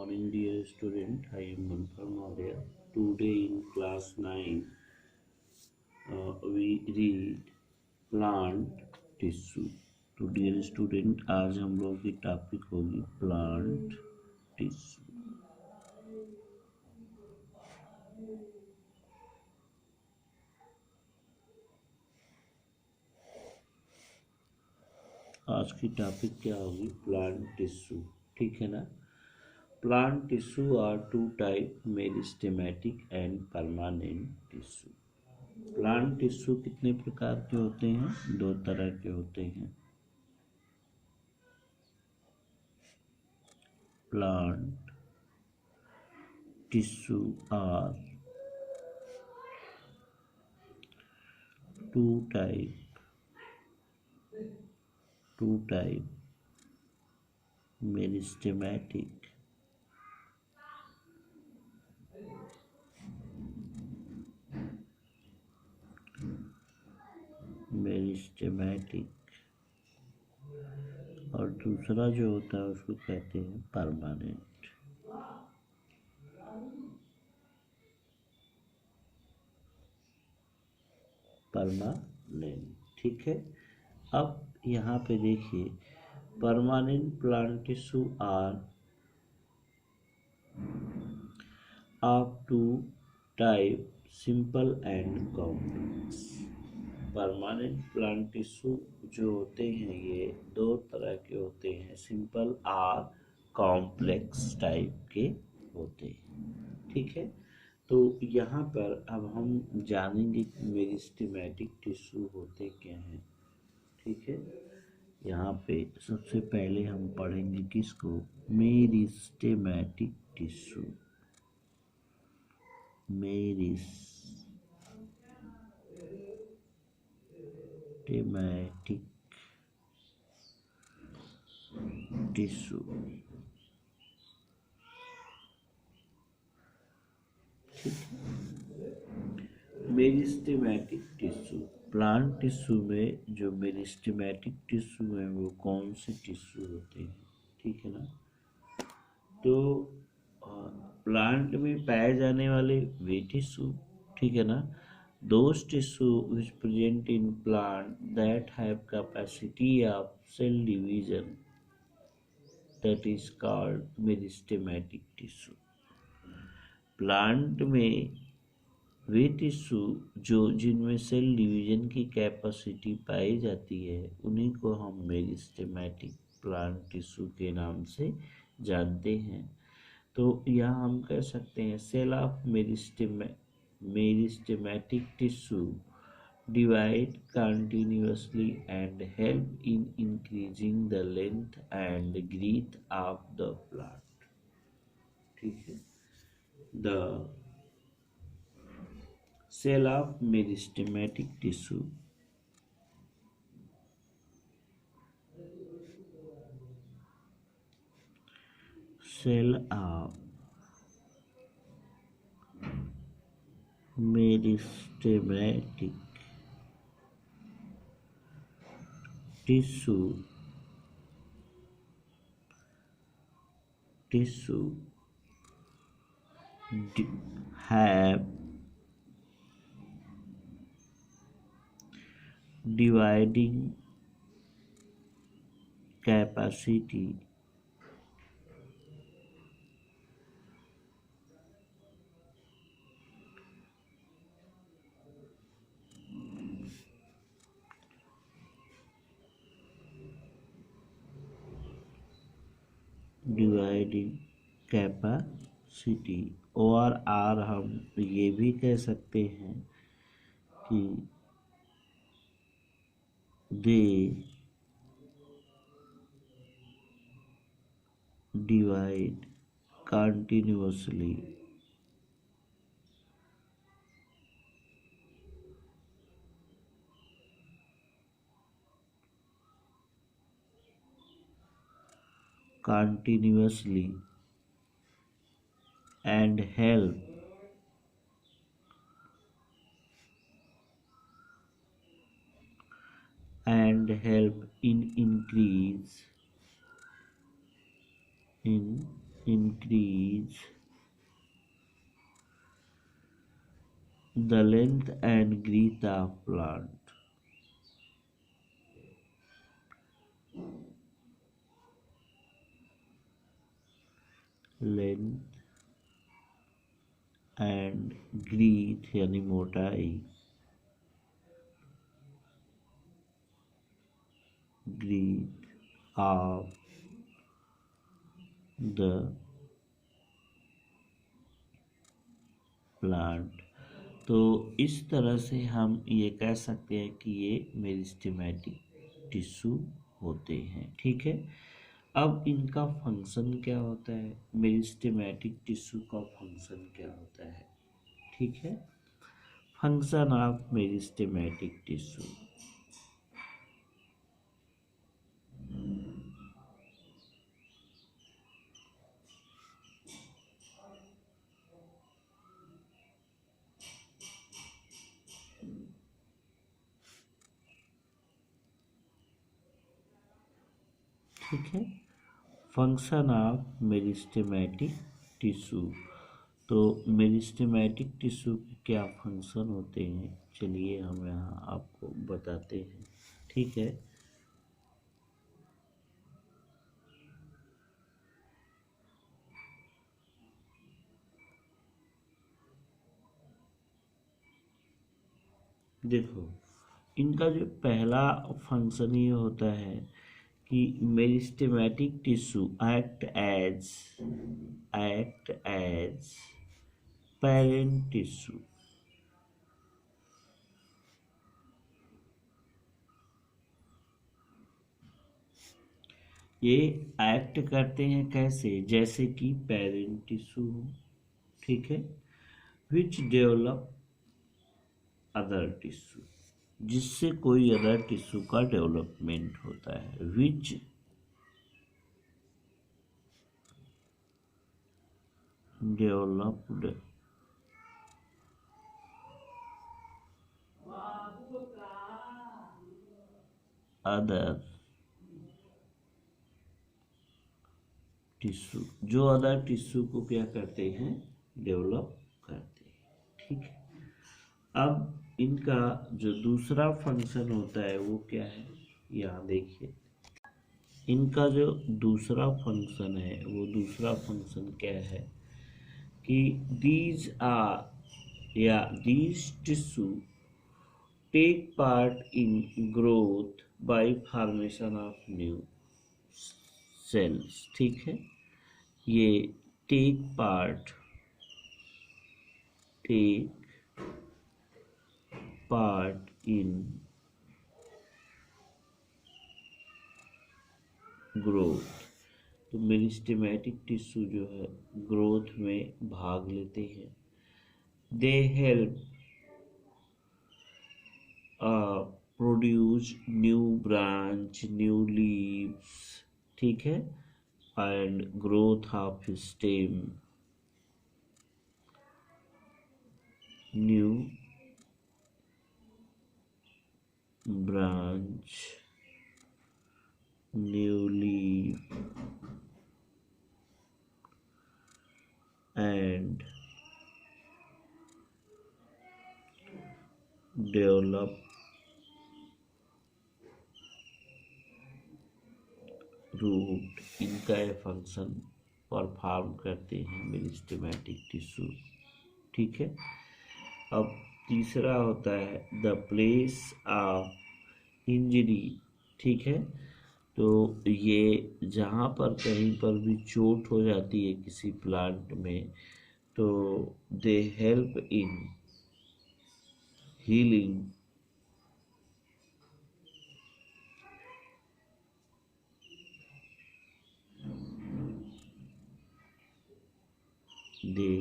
morning, dear student. I am Manfar Maurya. Today in class 9, we read plant tissue. तो dear student, आज हम लोग की topic होगी प्लांट टिश्यू। आज की टॉपिक क्या होगी? Plant tissue. ठीक है ना? Plant tissue are two type, meristematic and permanent tissue. Plant tissue कितने प्रकार के होते हैं? दो तरह के होते हैं। Plant tissue are two type meristematic और दूसरा जो होता है उसको कहते हैं परमानेंट। ठीक है। अब यहाँ पे देखिए, permanent plant tissue are of two type, simple and complex. Permanent plant tissue जो होते हैं ये दो तरह के होते हैं, सिंपल और कॉम्प्लेक्स टाइप के होते हैं। ठीक है। तो यहाँ पर अब हम जानेंगे कि मेरिस्टेमेटिक टिश्यू होते क्या हैं। ठीक है। यहाँ पे सबसे पहले हम पढ़ेंगे किसको? Meristematic tissue. Meristematic tissue. Meristematic tissue, plant tissue में जो मेरिस्टेमेटिक टिश्यू है वो कौन से टिश्यू होते हैं? ठीक है ना? तो प्लांट में पाए जाने वाले वे टिश्यू, ठीक है ना, those tissue which present in plant that have capacity of cell division, that is called meristematic tissue। Plant में वे टिश्यू जो जिनमें सेल डिवीजन की कैपेसिटी पाई जाती है उन्हीं को हम मेरिस्टेमेटिक प्लांट टिश्यू के नाम से जानते हैं। तो यहाँ हम कह सकते हैं cell of meristematic tissue divide continuously and help in increasing the length and breadth of the plant। ठीक है। The cell of meristematic tissue meristematic tissue have dividing capacity और हम ये भी कह सकते हैं कि दे divide continuously and help in increase in increase the length and growth of plant. Length and growth यानी मोटाई, growth of the प्लांट। तो इस तरह से हम ये कह सकते हैं कि ये मेरिस्टेमेटिक टिश्यू होते हैं। ठीक है, अब इनका फंक्शन क्या होता है, मेरिस्टेमेटिक टिश्यू का फंक्शन क्या होता है। ठीक है, फंक्शन ऑफ मेरिस्टेमेटिक टिश्यू। ठीक है, फंक्शन ऑफ मेरिस्टेमेटिक टिश्यू। तो मेरिस्टेमेटिक टिश्यू के क्या फंक्शन होते हैं, चलिए हम यहाँ आपको बताते हैं। ठीक है, देखो इनका जो पहला फंक्शन ये होता है कि meristematic tissue act as parent tissue. ये एक्ट करते हैं कैसे, जैसे कि पेरेंट टिश्यू हो। ठीक है, विच डेवलप अदर टिश्यू, जिससे कोई अदर टिश्यू का डेवलपमेंट होता है। विच डेवलप्ड अदर टिश्यू, जो अदर टिश्यू को क्या करते हैं, डेवलप करते हैं। ठीक है, अब इनका जो दूसरा फंक्शन होता है वो क्या है, यहाँ देखिए इनका जो दूसरा फंक्शन है वो दूसरा फंक्शन क्या है कि these tissue take part in growth by formation of new cells. ठीक है, ये टेक पार्ट इन ग्रोथ। तो मेरिस्टेमेटिक टिश्यू जो है ग्रोथ में भाग लेते हैं। They help produce new branch, new leaves. ठीक है, and growth of stem, new branch, new leaf, and develop root. इनका ये फंक्शन परफॉर्म करते हैं मेरिस्टेमेटिक टिश्यू। ठीक है, अब तीसरा होता है द प्लेस ऑफ इंजरी। ठीक है, तो ये जहाँ पर कहीं पर भी चोट हो जाती है किसी प्लांट में, तो they help in healing they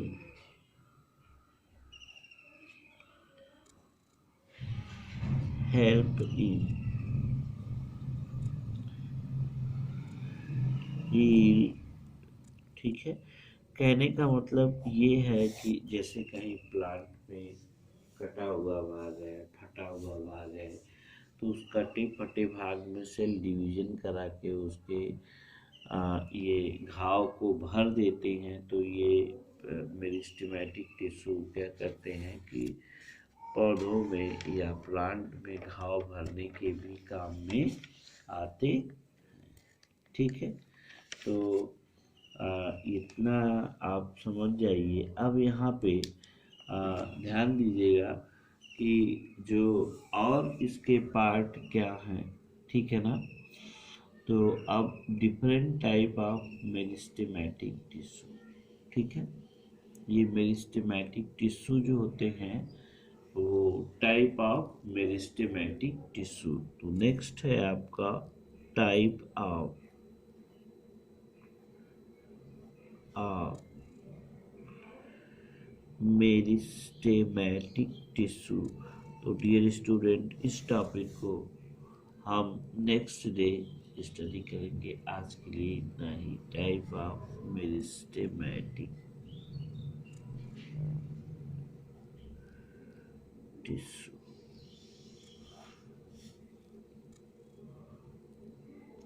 help in heal. ठीक है, कहने का मतलब ये है कि जैसे कहीं प्लांट में कटा हुआ भाग है, फटा हुआ भाग है, तो उस कटे फटे भाग में सेल डिवीजन करा के उसके ये घाव को भर देते हैं, तो ये मेरिस्टेमेटिक टिश्यू क्या करते हैं कि पौधों में या प्लांट में घाव भरने के भी काम में आते। ठीक है, तो इतना आप समझ जाइए। अब यहाँ पे ध्यान दीजिएगा कि जो और इसके पार्ट क्या हैं, ठीक है ना। तो अब different type of meristematic tissue, ठीक है। ये मेरिस्टेमेटिक टिश्यू जो होते हैं वो टाइप ऑफ मेरिस्टेमेटिक टिश्यू। तो नेक्स्ट है आपका टाइप ऑफ मेरिस्टेमेटिक टिश्यू। तो डियर स्टूडेंट, इस टॉपिक को हम नेक्स्ट डे स्टडी करेंगे। आज के लिए इतना ही। Type of meristematic tissue.